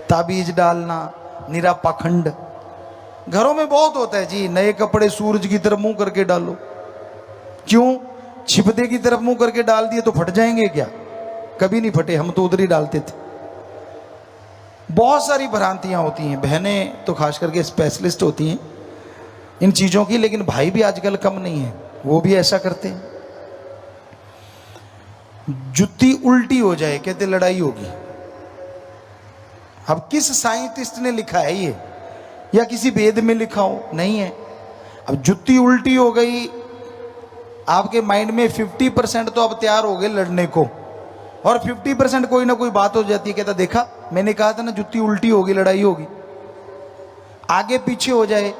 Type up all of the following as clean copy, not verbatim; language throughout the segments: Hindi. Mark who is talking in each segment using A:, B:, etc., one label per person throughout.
A: ताबीज डालना, निरा पाखंड। घरों में बहुत होता है जी, नए कपड़े सूरज की तरफ मुंह करके डालो। क्यों? छिपदे की तरफ मुंह करके डाल दिए तो फट जाएंगे क्या? कभी नहीं फटे, हम तो उधर ही डालते थे। बहुत सारी भ्रांतियां होती हैं, बहनें तो खास करके स्पेशलिस्ट होती हैं इन चीजों की, लेकिन भाई भी आजकल कम नहीं है, वो भी ऐसा करते हैं। जुत्ती उल्टी हो जाए कहते लड़ाई होगी। अब किस साइंटिस्ट ने लिखा है ये, या किसी वेद में लिखा हो? नहीं है। अब जुत्ती उल्टी हो गई, आपके माइंड में 50% तो अब तैयार हो गए लड़ने को, और 50% कोई ना कोई बात हो जाती है। कहता देखा मैंने कहा था ना जुत्ती उल्टी होगी लड़ाई होगी। आगे पीछे हो जाए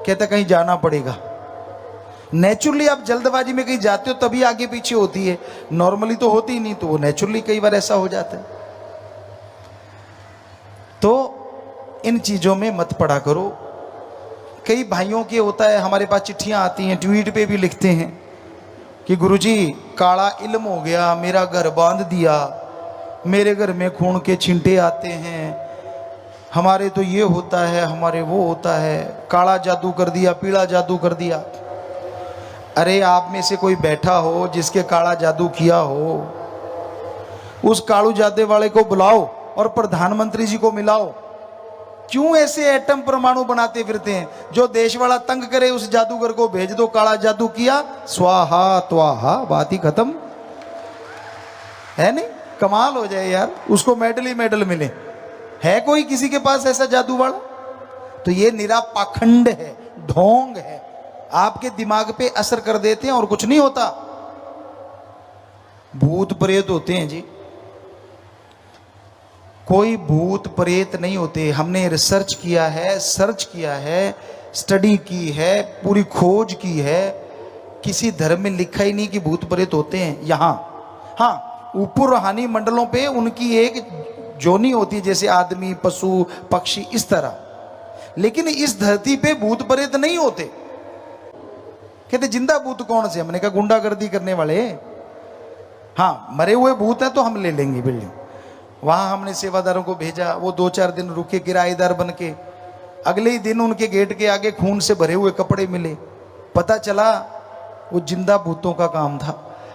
A: कहता कहीं जाना पड़ेगा। नेचुरली आप जल्दबाजी में कहीं जाते हो तभी आगे पीछे होती है, नॉर्मली तो होती ही नहीं, तो वो नेचुरली कई बार ऐसा हो जाता है। तो इन चीजों में मत पड़ा करो। कई भाइयों के होता है, हमारे पास चिट्ठियां आती हैं, ट्वीट पे भी लिखते हैं कि गुरुजी काला इल्म हो गया, मेरा घर बांध दिया, मेरे घर में खून के छींटे आते हैं, हमारे तो ये होता है, हमारे वो होता है, काला जादू कर दिया, पीला जादू कर दिया। अरे आप में से कोई बैठा हो जिसके काला जादू किया हो, उस कालू जादे वाले को बुलाओ और प्रधानमंत्री जी को मिलाओ। क्यों ऐसे एटम परमाणु बनाते फिरते हैं? जो देश वाला तंग करे उस जादूगर को भेज दो, काला जादू किया, स्वाहा त्वाहा, बात ही खत्म है। नहीं कमाल हो जाए यार, उसको मेडल ही मेडल मिले। है कोई किसी के पास ऐसा जादू वाला? तो ये निरा पाखंड है, ढोंग है, आपके दिमाग पे असर कर देते हैं और कुछ नहीं होता। भूत प्रेत होते हैं जी, कोई भूत प्रेत नहीं होते। हमने रिसर्च किया है, सर्च किया है, स्टडी की है, पूरी खोज की है, किसी धर्म में लिखा ही नहीं कि भूत प्रेत होते हैं। यहाँ हाँ ऊपर रूहानी मंडलों पे उनकी एक जोनी होती है, जैसे आदमी, पशु, पक्षी, इस तरह, लेकिन इस धरती पे भूत प्रेत नहीं होते। कहते जिंदा भूत कौन से? हमने कहा गुंडागर्दी करने वाले। हाँ मरे हुए भूत हैं तो हम ले लेंगे बिल्डिंग। वहां हमने सेवादारों को भेजा, वो 2-4 दिन रुके किराएदार बन के। अगले ही दिन उनके गेट के आगे खून से भरे हुए कपड़े मिले। पता चला वो जिंदा भूतों का काम था,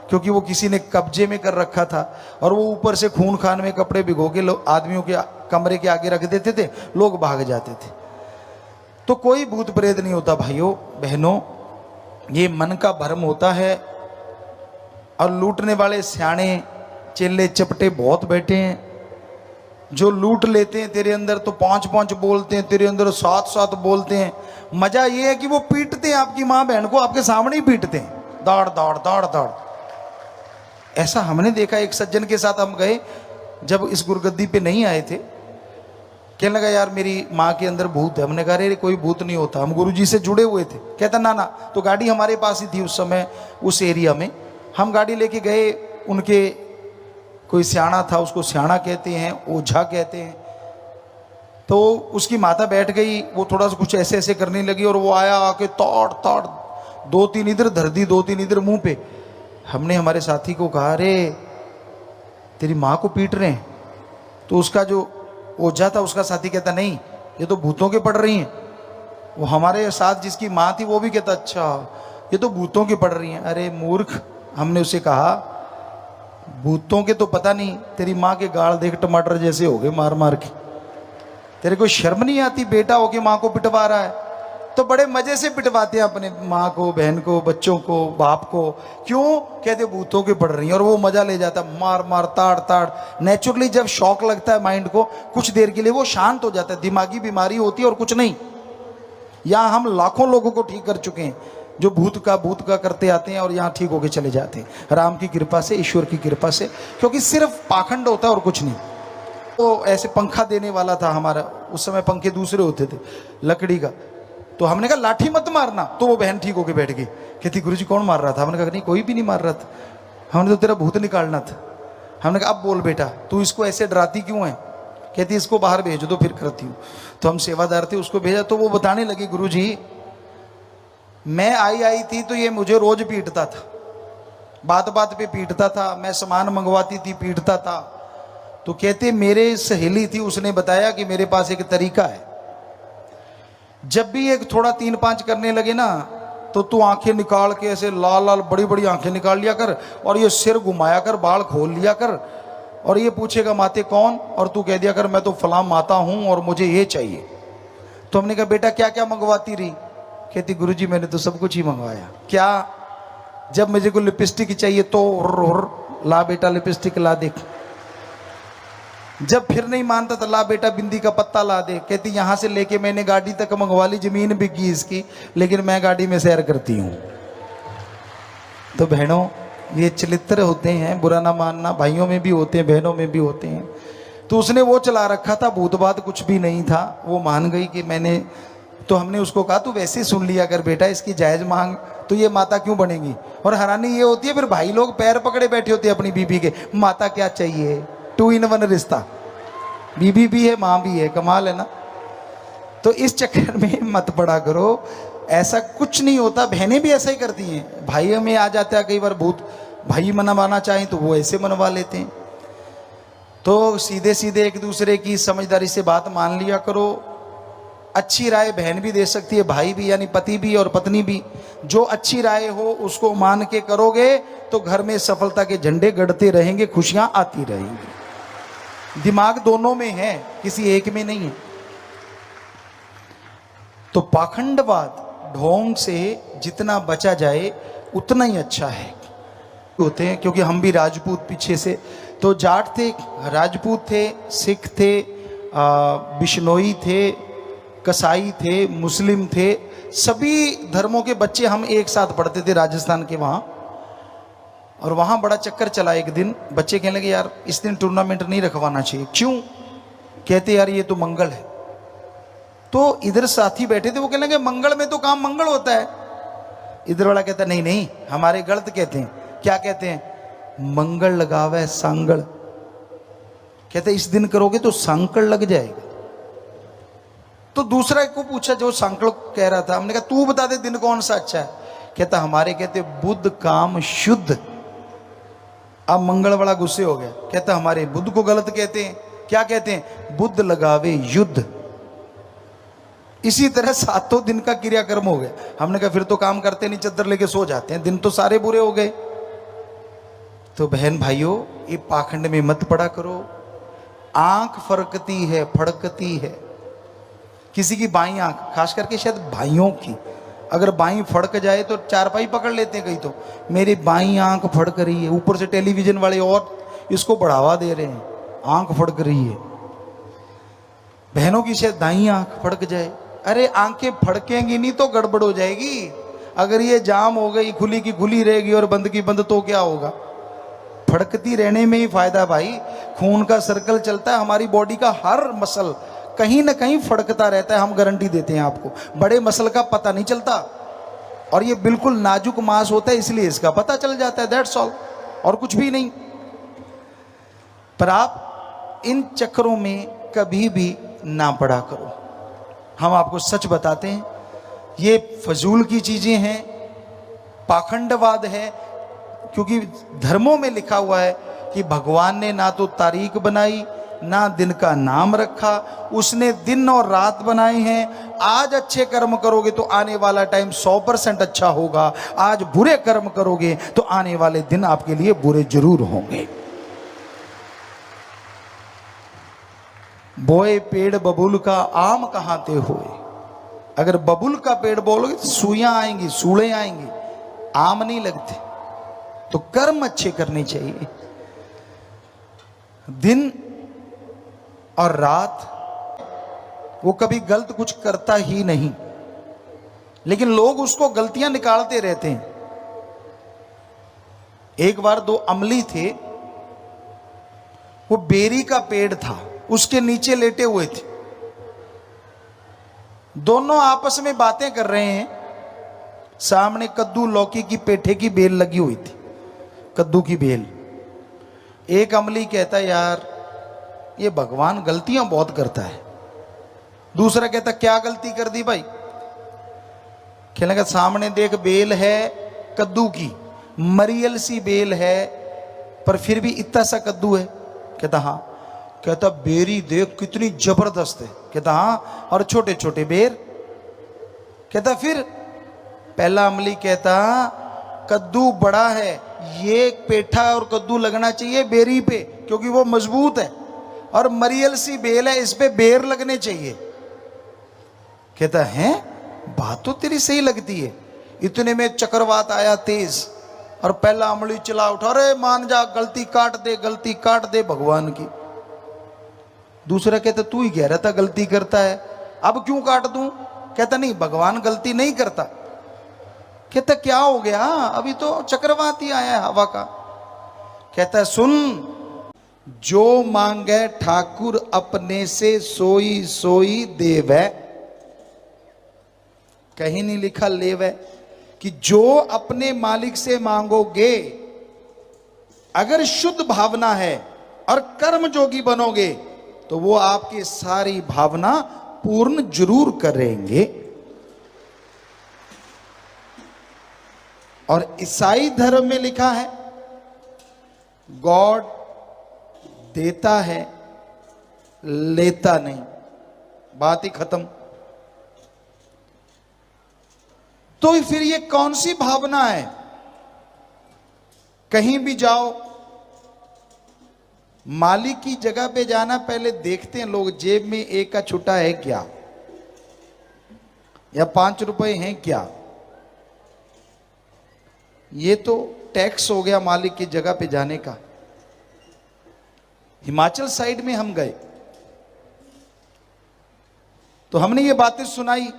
A: क्योंकि वो किसी ने कब्जे में कर रखा था, और वो ऊपर से खून खान में कपड़े भिगो के आदमियों के कमरे के आगे रख देते थे, लोग भाग जाते थे। तो कोई भूत प्रेत नहीं होता भाइयों बहनों, ये मन का भ्रम होता है। और लूटने वाले सियाने चेले चपटे बहुत बैठे हैं, जो लूट लेते हैं तेरे अंदर तो 5-5 बोलते हैं, तेरे अंदर 7-7 बोलते हैं। मजा ये है कि वो पीटते हैं आपकी माँ बहन को, आपके सामने ही पीटते हैं, दौड़ दौड़ दौड़ दौड़। ऐसा हमने देखा। एक सज्जन के साथ हम गए, जब इस गुरगद्दी पे नहीं आए थे, कहने लगा यार मेरी माँ के अंदर भूत है। हमने कहा अरे कोई भूत नहीं होता, हम गुरुजी से जुड़े हुए थे। कहता ना ना। तो गाड़ी हमारे पास ही थी उस समय, उस एरिया में। हम गाड़ी लेके गए, उनके कोई सियाना था, उसको सियाना कहते हैं, ओझा कहते हैं। तो उसकी माता बैठ गई, वो थोड़ा सा कुछ ऐसे ऐसे करने लगी, और वो आया आके तोड़ तोड़ 2-3 इधर धर दी, 2-3 इधर मुंह पे। हमने हमारे साथी को कहा अरे तेरी माँ को पीट रहे हैं। तो उसका जो ओझा था, उसका साथी कहता नहीं ये तो भूतों के पड़ रही हैं। वो हमारे साथ जिसकी माँ थी वो भी कहता अच्छा ये तो भूतों की पड़ रही हैं। अरे मूर्ख, हमने उसे कहा भूतों के तो पता नहीं, तेरी माँ के गाल देख टमाटर जैसे हो गए मार मार के। तेरे को शर्म नहीं आती? बेटा हो के माँ को पिटवा रहा है। तो बड़े मजे से पिटवाते हैं अपने माँ को, बहन को, बच्चों को, बाप को। क्यों? कहते भूतों की पड़ रही है, और वो मजा ले जाता है, मार मार ताड़ ताड़। नेचुरली जब शौक लगता है माइंड को, कुछ देर के लिए वो शांत हो जाता है। दिमागी बीमारी होती है और कुछ नहीं। यहाँ हम लाखों लोगों को ठीक कर चुके हैं जो भूत का करते आते हैं और यहाँ ठीक होके चले जाते हैं, राम की कृपा से, ईश्वर की कृपा से। क्योंकि सिर्फ पाखंड होता है और कुछ नहीं। तो ऐसे पंखा देने वाला था हमारा, उस समय पंखे दूसरे होते थे लकड़ी का। तो हमने कहा लाठी मत मारना, तो वो बहन ठीक होके बैठ गई। कहती गुरुजी कौन मार रहा था? हमने कहा नहीं कोई भी नहीं मार रहा था, हमने तो तेरा भूत निकालना था। हमने कहा अब बोल बेटा तू इसको ऐसे डराती क्यों है? कहती इसको बाहर भेज दो फिर करती हूँ। तो हम सेवादार थे, उसको भेजा। तो वो बताने लगी गुरुजी मैं आई थी तो ये मुझे रोज पीटता था, बात बात पे पीटता था, मैं सामान मंगवाती थी पीटता था, तो कहते मेरे सहेली थी, उसने बताया कि मेरे पास एक तरीका है, जब भी एक थोड़ा 3-5 करने लगे ना तो तू आंखें निकाल के ऐसे लाल लाल बड़ी बड़ी आंखें निकाल लिया कर और ये सिर घुमाया कर, बाल खोल लिया कर और ये पूछेगा माते कौन, और तू कह दिया कर मैं तो फलां माता हूं और मुझे ये चाहिए। तो हमने कहा बेटा क्या क्या मंगवाती रही? कहती गुरुजी मैंने तो सब कुछ ही मंगवाया। क्या? जब मुझे को लिपस्टिक चाहिए तो ला बेटा लिपस्टिक ला दे, जब फिर नहीं मानता तो ला बेटा बिंदी का पत्ता ला दे। कहती यहां से लेके मैंने गाड़ी तक मंगवा ली, जमीन बिकी इसकी, लेकिन मैं गाड़ी में सैर करती हूं। तो बहनों ये चरित्र होते हैं, बुरा ना मानना, भाइयों में भी होते हैं बहनों में भी होते हैं। तो उसने वो चला रखा था, भूतबात कुछ भी नहीं था, वो मान गई कि मैंने, तो हमने उसको कहा तू वैसे सुन लिया कर बेटा, इसकी जायज मांग, तो ये माता क्यों बनेगी। और हैरानी ये होती है फिर भाई लोग पैर पकड़े बैठे होते हैं अपनी बीबी के, माता क्या चाहिए, 2 in 1 रिश्ता, बीबी भी है माँ भी है, कमाल है ना। तो इस चक्कर में मत पड़ा करो, ऐसा कुछ नहीं होता। बहनें भी ऐसा ही करती हैं, भाई में आ जाता है कई बार भूत, भाई मनवाना चाहें तो वो ऐसे मनवा लेते हैं। तो सीधे सीधे एक दूसरे की समझदारी से बात मान लिया करो। अच्छी राय बहन भी दे सकती है, भाई भी, यानी पति भी और पत्नी भी। जो अच्छी राय हो उसको मान के करोगे तो घर में सफलता के झंडे गड़ते रहेंगे, खुशियां आती रहेंगी। दिमाग दोनों में है, किसी एक में नहीं है। तो पाखंडवाद ढोंग से जितना बचा जाए उतना ही अच्छा है होते हैं, क्योंकि हम भी राजपूत पीछे से, तो जाट थे, राजपूत थे, सिख थे, बिश्नोई थे, कसाई थे, मुस्लिम थे, सभी धर्मों के बच्चे हम एक साथ पढ़ते थे राजस्थान के वहाँ। और वहाँ बड़ा चक्कर चला, एक दिन बच्चे कहने लगे यार इस दिन टूर्नामेंट नहीं रखवाना चाहिए। क्यों? कहते यार ये तो मंगल है। तो इधर साथी बैठे थे, वो कहने लगे मंगल में तो काम मंगल होता है। इधर वाला कहता नहीं नहीं हमारे गलत कहते हैं। क्या कहते हैं? मंगल लगावे सांगल। कहते इस दिन करोगे तो सांकड़ लग जाएगा। तो दूसरा को पूछा जो सांकड़ कह रहा था, हमने कहा तू बता दे दिन कौन सा अच्छा है। कहता हमारे कहते बुध काम शुद्ध। अब मंगल वाला गुस्से हो गया, कहता हमारे बुध को गलत कहते हैं। क्या कहते हैं? बुध लगावे युद्ध। इसी तरह 7 दिन का क्रियाक्रम हो गया। हमने कहा फिर तो काम करते नहीं, चद्दर लेके सो जाते हैं, दिन तो सारे बुरे हो गए। तो बहन भाइयों ये पाखंड में मत पड़ा करो। आंख फरकती है, फड़कती है। किसी की बाईं आंख, खास करके शायद भाइयों की, अगर बाईं फड़क जाए तो चारपाई पकड़ लेते हैं कई। तो मेरी बाईं आंख फड़क रही है, ऊपर से टेलीविजन वाले और इसको बढ़ावा दे रहे हैं, आंख फड़क रही है। बहनों की शायद दाईं आंख फड़क जाए। अरे आंखें फड़केंगी नहीं तो गड़बड़ हो जाएगी। अगर ये जाम हो गई, खुली की खुली रहेगी और बंद की बंद, तो क्या होगा? फड़कती रहने में ही फायदा भाई। खून का सर्कल चलता है, हमारी बॉडी का हर मसल कहीं ना कहीं फड़कता रहता है, हम गारंटी देते हैं आपको। बड़े मसल का पता नहीं चलता, और ये बिल्कुल नाजुक मांस होता है इसलिए इसका पता चल जाता है, दैट्स ऑल, और कुछ भी नहीं। पर आप इन चक्करों में कभी भी ना पड़ा करो। हम आपको सच बताते हैं, ये फजूल की चीजें हैं, पाखंडवाद है। क्योंकि धर्मों में लिखा हुआ है कि भगवान ने ना तो तारीख बनाई, ना दिन का नाम रखा, उसने दिन और रात बनाए हैं। आज अच्छे कर्म करोगे तो आने वाला टाइम 100% अच्छा होगा। आज बुरे कर्म करोगे तो आने वाले दिन आपके लिए बुरे जरूर होंगे। बोए पेड़ बबुल का आम कहाँ ते होए। अगर बबुल का पेड़ बोलोगे तो सुइयां आएंगी, सूड़े आएंगी, आम नहीं लगते। तो कर्म अच्छे करने चाहिए। दिन और रात वो कभी गलत कुछ करता ही नहीं, लेकिन लोग उसको गलतियां निकालते रहते हैं। एक बार 2 अमली थे, वो बेरी का पेड़ था, उसके नीचे लेटे हुए थे। दोनों आपस में बातें कर रहे हैं। सामने कद्दू लौकी की पेठे की बेल लगी हुई थी, कद्दू की बेल। एक अमली कहता यार ये भगवान गलतियां बहुत करता है। दूसरा कहता क्या गलती कर दी भाई? कहने का सामने देख बेल है कद्दू की, मरियल सी बेल है, पर फिर भी इतना सा कद्दू है। कहता हाँ। कहता बेरी देख कितनी जबरदस्त है। कहता हाँ, और छोटे छोटे बेर। कहता फिर पहला अमली कहता कद्दू बड़ा है, ये पेठा और कद्दू लगना चाहिए बेरी पे क्योंकि वो मजबूत है, और मरियल सी बेल है, इस पे बेर लगने चाहिए। कहता है बात तो तेरी सही लगती है। इतने में चक्रवात आया तेज, और पहला अमली चला उठा, अरे मान जा, गलती काट दे, गलती काट दे भगवान की। दूसरा कहता तू ही कह रहा था गलती करता है, अब क्यों काट दूं? कहता नहीं, भगवान गलती नहीं करता। कहता क्या हो गया? अभी तो चक्रवात ही आया है हवा का। कहता सुन, जो मांगे ठाकुर अपने से सोई सोई देवै। कहीं नहीं लिखा लेवै, कि जो अपने मालिक से मांगोगे, अगर शुद्ध भावना है और कर्म जोगी बनोगे तो वो आपकी सारी भावना पूर्ण जरूर करेंगे। और ईसाई धर्म में लिखा है गॉड देता है, लेता नहीं, बात ही खत्म। तो फिर ये कौन सी भावना है? कहीं भी जाओ, मालिक की जगह पे जाना, पहले देखते हैं लोग जेब में एक का छुट्टा है क्या, या 5 रुपए हैं क्या। ये तो टैक्स हो गया मालिक की जगह पे जाने का। हिमाचल साइड में हम गए तो हमने ये बातें सुनाई,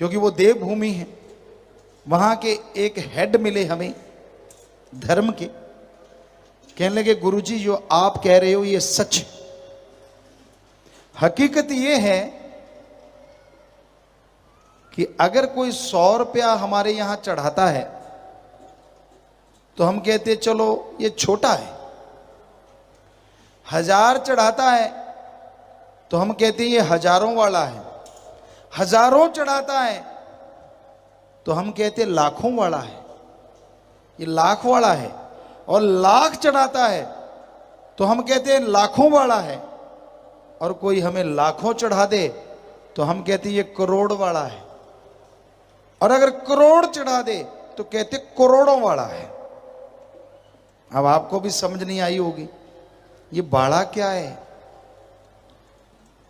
A: क्योंकि वो देवभूमि है। वहां के एक हेड मिले हमें धर्म के, कहने लगे गुरुजी जो आप कह रहे हो ये सच। हकीकत ये है कि अगर कोई 100 रुपया हमारे यहां चढ़ाता है तो हम कहते हैं चलो ये छोटा है। 1000 चढ़ाता है तो हम कहते हैं ये हजारों वाला है। हजारों चढ़ाता है तो हम कहते हैं लाखों वाला है, ये लाख वाला है। और लाख चढ़ाता है तो हम कहते हैं लाखों वाला है। और कोई हमें लाखों चढ़ा दे तो हम कहते हैं ये करोड़ वाला है। और अगर करोड़ चढ़ा दे तो कहते करोड़ों वाला है। अब आपको भी समझ नहीं आई होगी ये बाड़ा क्या है,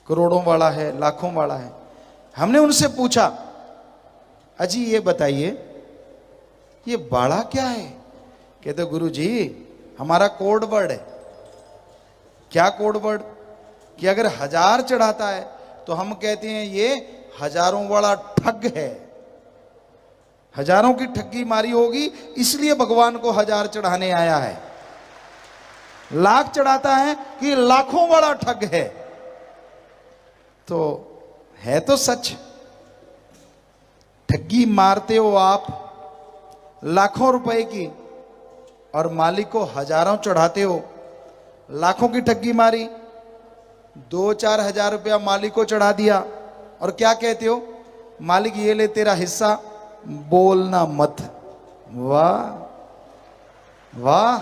A: करोड़ों वाला है, लाखों वाला है। हमने उनसे पूछा अजी ये बताइए ये बाड़ा क्या है? कहते गुरु जी हमारा कोड वर्ड है। क्या कोड वर्ड? कि अगर 1000 चढ़ाता है तो हम कहते हैं ये हजारों वाला ठग है, हजारों की ठगी मारी होगी इसलिए भगवान को 1000 चढ़ाने आया है। लाख चढ़ाता है कि लाखों वाला ठग है। तो है तो सच, ठगी मारते हो आप लाखों रुपए की और मालिक को हजारों चढ़ाते हो। लाखों की ठगी मारी, 2-4 हजार रुपया मालिक को चढ़ा दिया और क्या कहते हो? मालिक ये ले तेरा हिस्सा, बोलना मत। वाह वाह,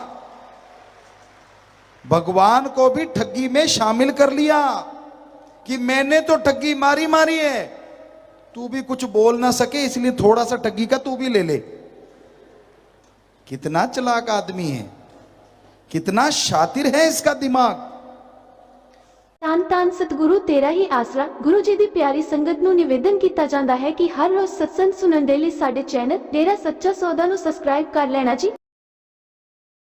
A: भगवान को भी ठगी में शामिल कर लिया कि मैंने तो ठगी मारी मारी है, तू भी कुछ बोल ना सके इसलिए थोड़ा सा ठगी का तू भी ले ले। कितना चालाक आदमी है, कितना शातिर है इसका दिमाग।
B: ਧੰਨ ਧੰਨ ਸਤਿਗੁਰੂ ਤੇਰਾ ਹੀ ਆਸਰਾ। ਗੁਰੂ ਜੀ ਦੀ ਪਿਆਰੀ ਸੰਗਤ ਨੂੰ ਨਿਵੇਦਨ ਕੀਤਾ ਜਾਂਦਾ ਹੈ ਕਿ ਹਰ ਰੋਜ਼ ਸਤਸੰਗ ਸੁਣਨ ਦੇ ਲਈ ਸਾਡੇ ਚੈਨਲ ਡੇਰਾ ਸੱਚਾ ਸੌਦਾ ਨੂੰ ਸਬਸਕ੍ਰਾਈਬ ਕਰ ਲੈਣਾ ਜੀ।